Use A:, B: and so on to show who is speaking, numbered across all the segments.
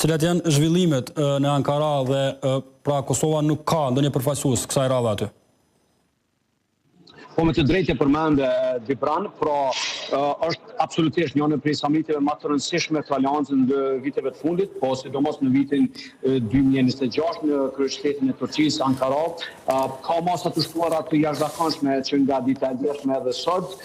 A: Cilat janë zhvillimet në Ankara dhe pra Kosova nuk ka ndonjë përfaqësues kësaj radhe aty?
B: Po me të drejtë e përmend Dibran, pra është absolutisht njëri prej samitive më të rëndësishme të Aleancës në viteve të fundit, po sidomos në vitin 2026 në kryeshtetin e Turqisë, Ankara, ka masa të shtuara të jashtëzakonshme që nga dita e djeshme edhe sot.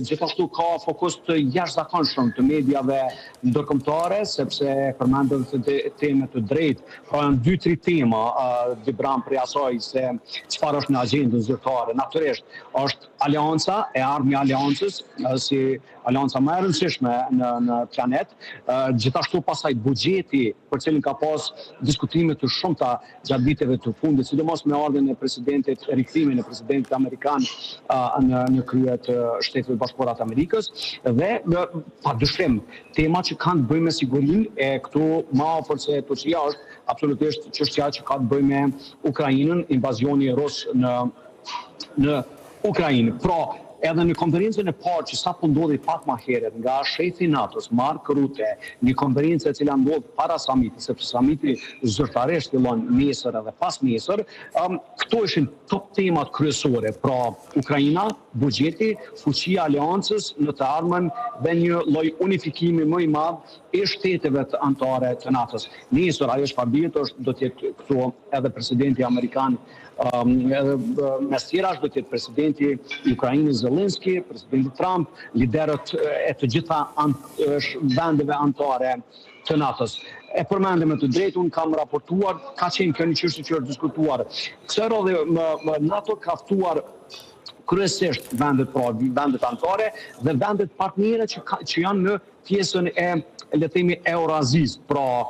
B: Gjithashtu ka fokus të jashtëzakonshëm të mediave ndërkombëtare, sepse përmendën të teme të drejtë, pra janë 2-3 tema Dibran prej asaj se çfarë është në agjendën zyrtare. Natyrisht është Aleanca e ardhmja e Aleancës si Aleanca më e rëndësishme në planet. Gjithashtu pasaj buxheti për cilin ka pas diskutime të shumta gjatë viteve të fundit, sidomos me ardhmjen e presidentit, rikthimin e presidentit amerikan në krye të Shteteve Bashkuara të Amerikës dhe padyshim tema që kanë të bëjnë me sigurinë e këtu më afër se Turqia është absolutisht çështja që ka të bëjë me Ukrainën, invazioni rus në Ukrainë. Pra, edhe në konferencën e parë që sapo ndodhi pak më herët nga shefi i NATO-s, Mark Rutte, një konferencë e cila ndodh para samitit, sepse samiti zyrtarisht fillon nesër edhe pas nesër, këto ishin top temat kryesore, pra Ukraina, buxheti, fuqia e Aleancës në të ardhmen dhe një lloj unifikimi më i madh e shteteve të anëtare të NATO-s. Nesër ajo çfarë dihet është do të jetë këtu edhe presidenti amerikan, edhe mes tjerash do të jetë presidenti i Ukrainës Zelensky, presidenti Trump, liderët e të gjitha vendeve anëtare të NATO-s. E përmendëm të drejtë, unë kam raportuar, ka qenë kjo një çështje që është diskutuar. Kësaj radhe NATO ka ftuar kryesisht vendet anëtare dhe vendet partnere që janë në pjesën e le të themi Eurazisë. Pra,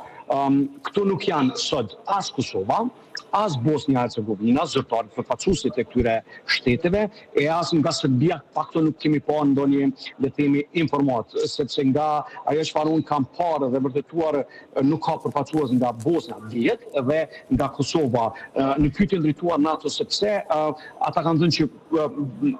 B: këtu nuk janë sot as Kosova, as Bosnia Hercegovina, zyrtarët përfaqësuesit e këtyre shteteve, e as nga Serbia, pak të nuk kemi pa ndonjë le të themi informat, sepse nga ajo çfarë unë kam parë dhe vërtetuar nuk ka përfaqësues nga Bosnia, dihet, dhe nga Kosova. Në pyetje drejtuar NATO sepse ata kanë thënë që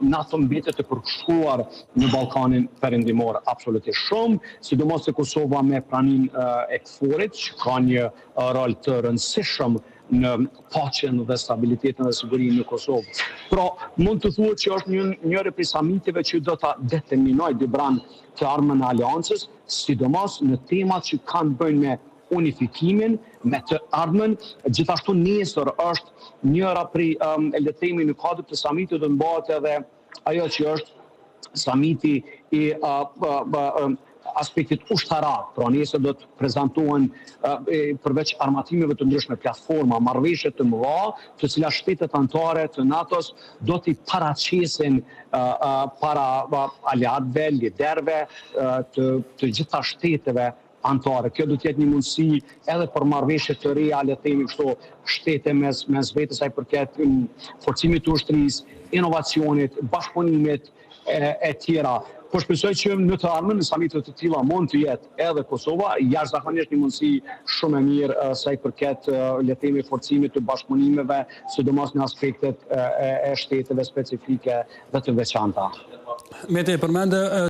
B: NATO mbetet e përshkruar në Ballkanin Perëndimor absolutisht shumë, sidomos se Kosova me praninë e KFOR-it, që ka një rol të rëndësishëm në paqen dhe stabilitetin dhe sigurinë në Kosovë. Pra, mund të thuhet që është njëri prej samiteve që do ta determinojë Dibran të ardhmen e Aleancës, sidomos në temat që kanë bëjnë me unifikimin, me të ardhmen. Gjithashtu nesër është njëra prej le të themi në kuadër të samitit do të mbahet edhe ajo që është samiti i aspektit ushtarak, pra nesër do të prezantohen përveç armatimeve të ndryshme platforma, marrëveshje të mëdha, të cilat shtetet anëtare të NATO-s do t'i paraqesin para aleatëve, liderëve të gjitha shteteve anëtare. Kjo do të jetë një mundësi edhe për marrëveshje të reja, le të themi kështu, shtete mes vetes sa i përket forcimit të ushtrisë, inovacionit, bashkëpunimit e tjera. Po shpresoj që në të ardhmen në samite të tilla mund të jetë edhe Kosova, jashtëzakonisht një mundësi shumë e mirë sa i përket le të themi forcimit të bashkëpunimeve, sidomos në aspektet e shteteve specifike dhe të veçanta.
A: Mete, përmende